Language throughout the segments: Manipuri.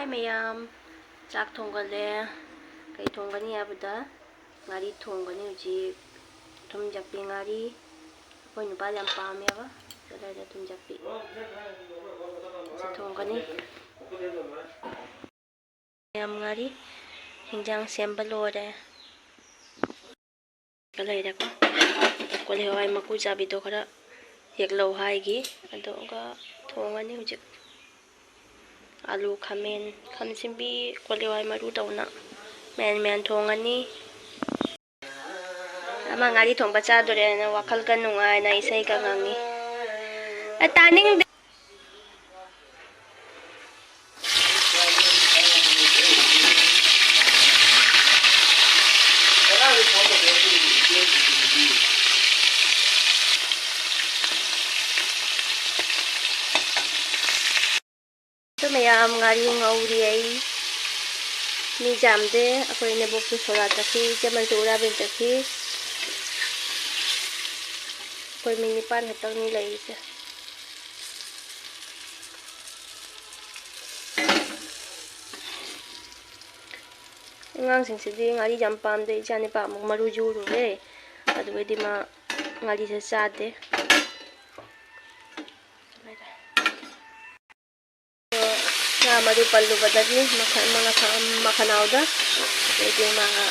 Hai mayam, chak thonggale. Kai thonggani habada ngari thonggani hujik. Thum jakpi ngari. Koi nupa yam pameba. Sadai thum jakpi. Sa thonggani. Mayam ngari. Hingjang sembal lore. Kalai dako. Kolai hawai maku jabi to khara heklau haigi. Adoga thonggani hujik. Alu khamen simbi kolewai maru dauna men thongani ama ngari thongba cha dore na wakal kan nungai na isai ka ngangi taning mayam ngari ngauri ai mi jamde akoi ne bok sola takhi jaman ura bin takhi koi mini pan hatang ni lai se ngang sing sidi ngari jam pam de jani pa maru juru re adu di ma ngari se cha de madu palu badagi makanauda jadi mga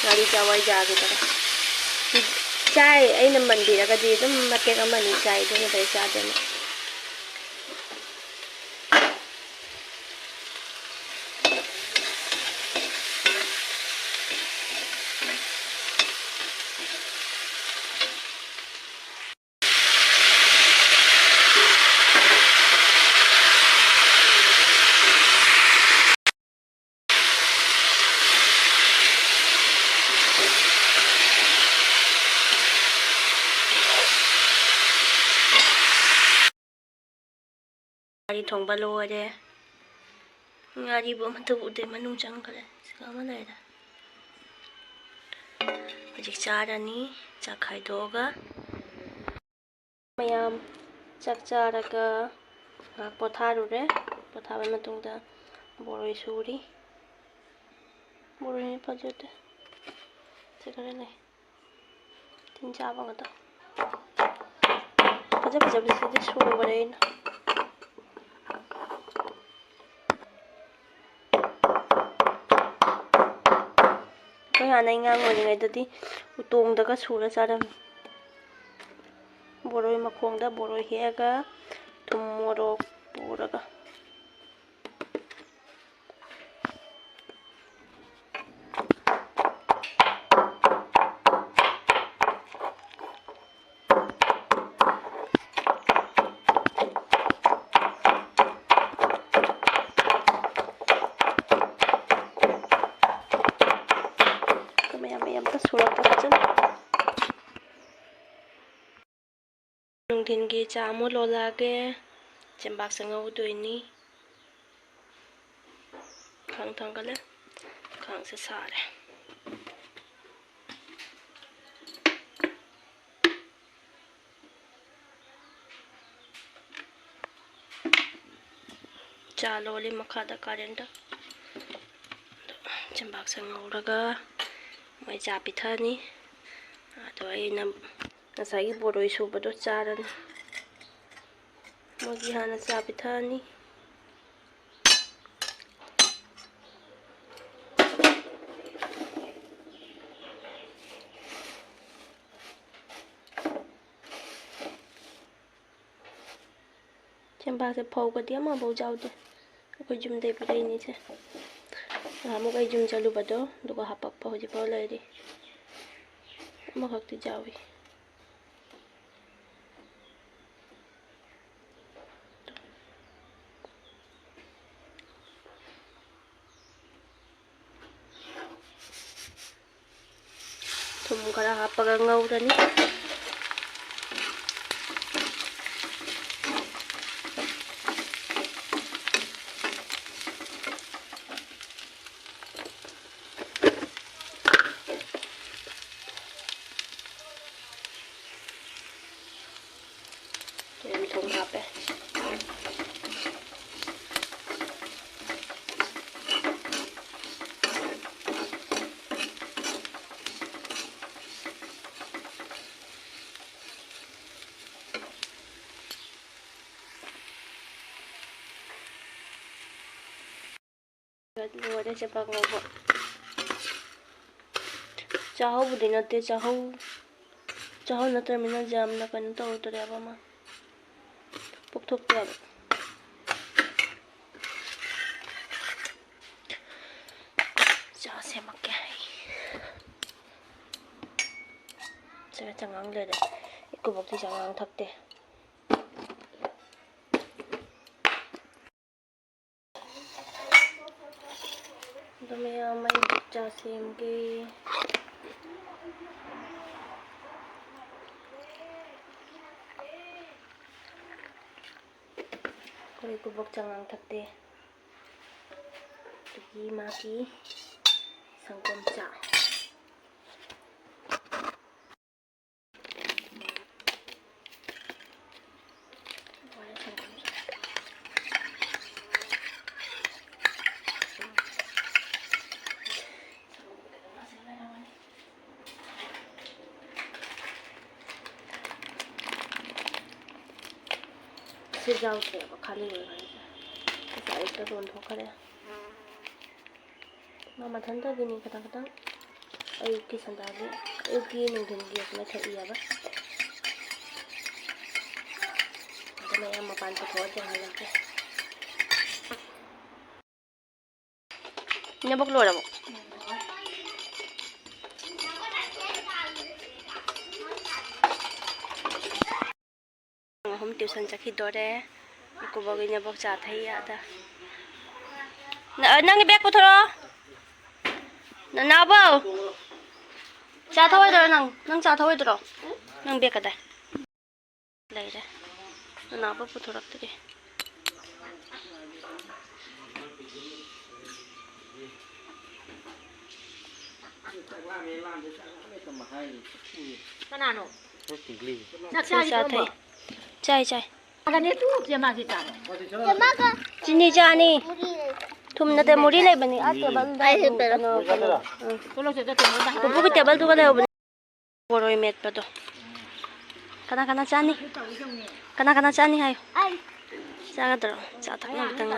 ngari jawai jagi tara chai ay na mandira ka dito matek ama ni chai do na tayo sa atin ngari thong balo ade ngari bo matu ude manung chang kale sikama lai da hojik charani chak khai doga mayam chak charaga potharu re pothaba matung da boroi suri boroi pajute sikare lai tin chaba ngata paja bisidi suru bareina hana ingang oringai dadi utong daga sura charam boroi makhongda boroi hega thum morok puraga nungthin gi cha mu lola ge chembak sanga udoini khang thangale khang se sare cha loli makhada karenda chembak sanga uraga mai cha pithani ado aina nasai boroi subado charan mogi hana cha pithani chembak se phau ka dia ma bau jaude ko jum dei pai ni se mo kai jum chalu bado duka hapak pa hoji pa lai ri mo khak ti jawi thum kara hapaga ngaurani thum hape लोरे चेपा ngꯧꯕ ꯆꯥꯍꯧꯕꯗꯤ ꯅꯠꯇꯦ ꯆꯥꯍꯧ ꯅꯠꯇ꯭ꯔꯃꯤꯅ ꯌꯥꯝꯅ ꯀꯩꯅꯣ ꯇꯧꯗ꯭ꯔꯦꯕ ꯑꯃ ꯄꯣꯛꯊꯣꯛꯇꯦꯕ ꯆꯥ ꯁꯦꯝꯃꯛꯀꯦ ꯁꯤꯗ ꯆꯉꯥꯡ ꯂꯩꯔꯦ ꯏꯀꯨꯕꯣꯛꯇꯤ ꯆꯉꯥꯡ ꯊꯛꯇꯦ ꯑꯗꯨ ꯃꯌꯥꯝ ꯑꯩ ꯆꯥ ꯁꯦꯝꯒꯦ ꯑꯩꯈꯣꯏ ꯏꯀꯨꯕꯣꯛ ꯆꯉꯥꯡ ꯊꯛꯇꯦ ꯑꯗꯒꯤ ꯃꯥꯒꯤ ꯁꯪꯒꯣꯝ ꯆꯥ ꯁꯤꯖꯥꯎꯁꯦꯕ ꯈꯥꯂꯤ ꯑꯣꯏꯕꯅꯤꯁꯦ ꯉꯁꯥꯏ ꯑꯌꯨꯛꯇ ꯂꯣꯟꯊꯣꯛꯈ꯭ꯔꯦ ꯃꯥ ꯃꯊꯟꯇꯒꯤꯅꯤ ꯈꯤꯇꯪ ꯑꯌꯨꯛꯀꯤ ꯁꯟꯗꯥꯒꯤ ꯑꯌꯨꯛꯀꯤ ꯅꯨꯡꯊꯤꯟꯒꯤ ꯑꯁꯨꯃꯥꯏꯅ ꯊꯛꯏꯌꯦꯕ ꯑꯗ ꯃꯌꯥꯝ ꯃꯄꯥꯟ ꯄꯨꯊꯣꯛꯑ ꯆꯦꯡꯍꯜꯂꯛꯀꯦ ꯏꯅꯦꯕꯣꯛ ꯂꯣꯏꯔꯕꯣ ꯑꯍꯨꯝ ꯇ꯭ꯌꯨꯁꯟ ꯆꯠꯈꯤꯗꯣꯔꯦ ꯏꯀꯨꯕꯣꯛ ꯏꯅꯦꯕꯣꯛ ꯆꯥ ꯊꯛꯏ ꯑꯥꯗ ꯅꯪꯒꯤ ꯕꯦꯛ ꯄꯨꯊꯣꯔꯛꯑꯣ ꯅꯅꯥꯎꯕꯧ ꯆꯥ ꯊꯛꯑꯣꯏꯗ꯭ꯔꯣ ꯅꯪ ꯆꯥ ꯊꯛꯑꯣꯏꯗ꯭ꯔꯣ ꯅꯪ ꯕꯦꯛ ꯀꯗꯥꯏ ꯂꯩꯔꯦ ꯅꯅꯥꯎꯕ ꯄꯨꯊꯣꯔꯛꯇ꯭ꯔꯤ Kanano? Chai. Agane tu jama ki ta. Chini chani. Thum na te muri lai bani a table da no. Kolo se ta tu ba. Bubu ki table tu ka lai bani. Boroi met pa to. Kana chani. Kana chani hayo. Chaga daro. Cha thak na bitang na.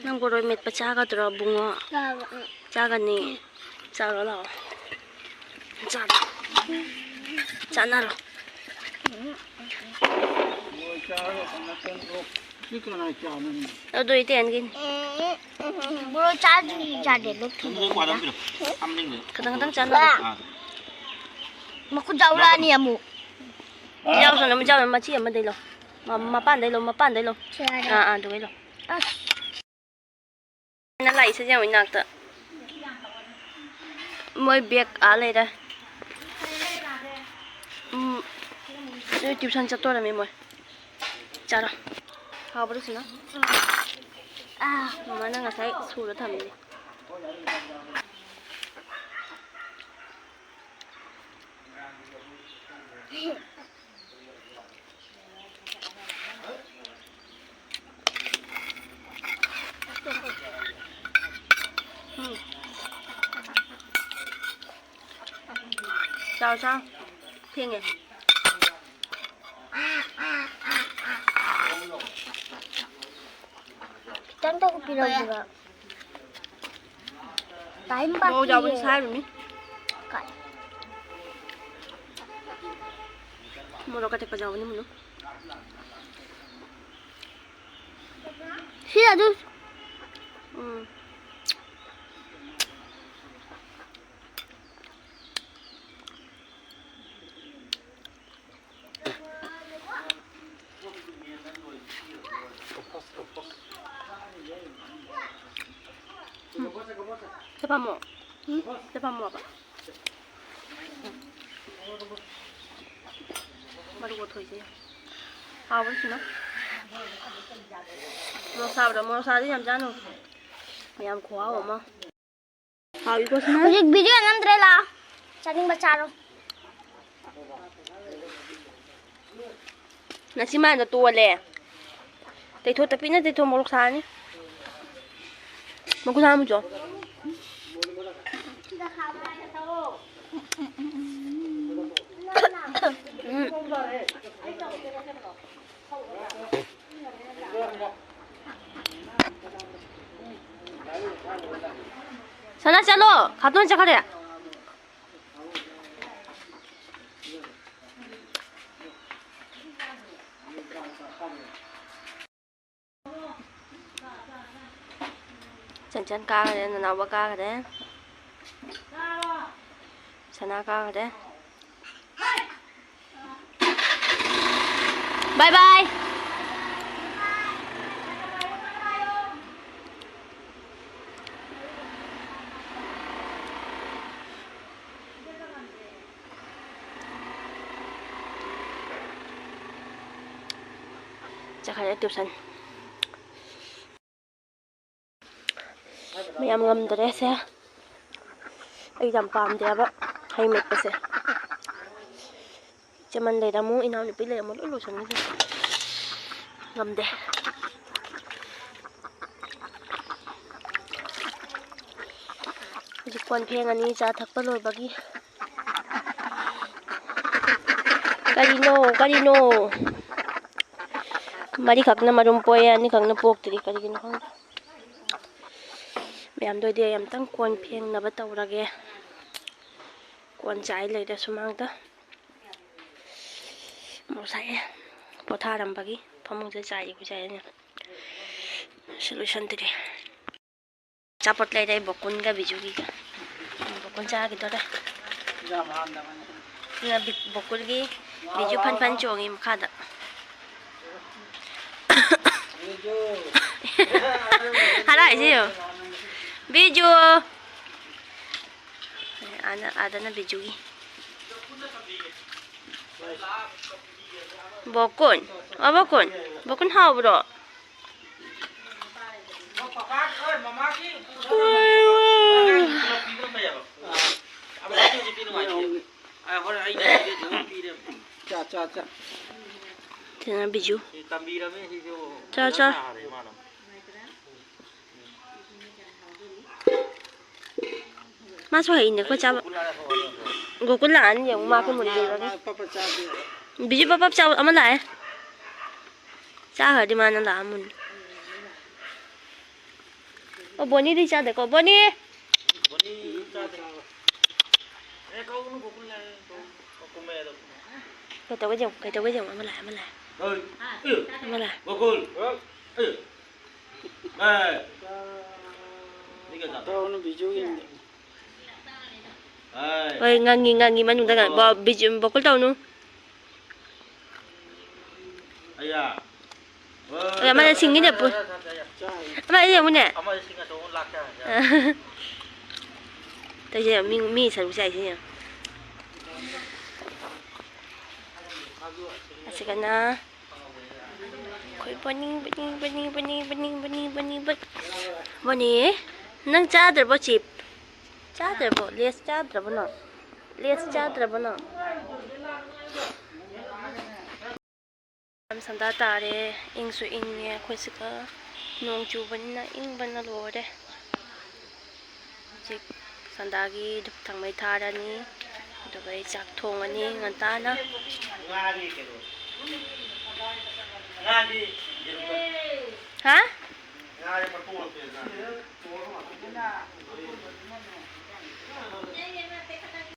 Nang boroi met pa chaga daro bungo. Chaga ni. Chaga lao. Chana ro. Aduh itu yang gini. Bro jadi lu. Kadang-kadang chana. Mau jauh lah ni amu. Jauh sana jauh macam mana deh lo. Mapan deh lo. Dua lo. Nãy lại sẽ nhau nạc ta. Mới biết lấy đây. Tuition chatto rồi mày. Chara. How about this na? Mama na ngasai sura thamni. Sao? Thiên nhỉ? Kita tak pilih juga. Time pas. Mau jawab saya dulu. Kan. Mau kata apa jawabnya mulu? Sila dus. Siapa mau? Siapa mau apa? Baru gue tuh sih. Apa sih no? Mau sabar jam janu. Yang kuah mama. How itu sih? Music video nanti lah. Cari baca lo. Nasi mana tu le? Tapi tapi nanti tu mau luksanya. Mau kusama jo? 선아 잘로 가던 자 가래. 천천 가래 나와 가래. 선아 가래. 바이바이. 자, 가래 뚜선. ꯃꯌꯥꯝ ꯉꯝꯗꯔꯦꯁꯦ ꯑꯩ ꯌꯥꯝ ꯄꯥꯝꯗꯦꯕ ꯍꯩ ꯃꯦꯠꯄꯁꯦ ꯆꯃꯟ ꯂꯩꯔꯝꯃꯨ ꯏꯅꯥꯎꯅꯨꯄꯤ ꯂꯩꯔꯝꯃꯨ ꯂꯣꯏ ꯂꯣꯏꯁꯟꯒꯦ ꯉꯝꯗꯦ ꯍꯧꯖꯤꯛ ꯀꯣꯟ ꯐꯦꯡꯉꯅꯤ ꯆꯥ ꯊꯛꯄ ꯂꯣꯏꯕꯒꯤ ꯀꯔꯤꯅꯣ ꯃꯔꯤꯈꯛꯅ ꯃꯔꯨꯝ ꯄꯣꯛꯑꯦ ꯑꯅꯤꯈꯛꯅ ꯄꯣꯛꯇ꯭ꯔꯤ ꯀꯔꯤꯒꯤꯅꯣ ꯈꯪꯗꯦ ꯃꯌꯥꯝꯗꯣ ꯑꯣꯏꯗꯤ ꯑꯩ ꯑꯝꯇꯪ ꯀꯣꯟ ꯐꯦꯡꯅꯕ ꯇꯧꯔꯒꯦ ꯀꯣꯟ ꯆꯥꯏ ꯂꯩꯔꯦ ꯁꯨꯃꯥꯡꯗ ꯃꯧꯁꯥꯏꯑꯦ ꯄꯣꯊꯥꯔꯝꯕꯒꯤ ꯐꯃꯨꯡꯗ ꯆꯥꯏ ꯈꯨꯆꯥꯏꯅꯦ ꯁꯤ ꯂꯣꯏꯁꯟꯗ꯭ꯔꯤ ꯑꯆꯥꯄꯣꯠ ꯂꯩꯔꯦ ꯕꯣꯀꯨꯟꯒ ꯕꯤꯖꯨꯒꯤꯒ ꯕꯣꯀꯨꯟ ꯆꯥꯈꯤꯗꯣꯔꯦ ꯕꯣꯀꯨꯟꯒꯤ ꯕꯤꯖꯨ ꯐꯟ ꯐꯟ ꯆꯣꯡꯉꯤ ꯃꯈꯥꯗ 하라이세요. 비주. 아다나 비주기. 버콘. 버콘 하우브로. Thế biju. Cha. Masuk ini kau coba. Gua kulaan yang makan mundi lagi. Biju papa coba aman lah. Cah di mana lah amun. Oh Boni di cah deh kau Boni. Kau tahu aja aman lah. Aman lah. Bokul. Tahu nu biju ini. Oi ngangi manung daga bo biju bokul tahu nu. Ayah. Ya mana singi deh pun. Ama ini yang mana? Ama singa tu lak dah. Tapi saya mi selalu saya sini. Asyik na. Koi Boni. Nang charger bo chip. Charger bo, less charger bo no. Sanda tare, ingsu ingye, koi sika nong chubana ingbana lore. Jik sandagi thangmai tharani, dubai chak thongani ngantana. Ha?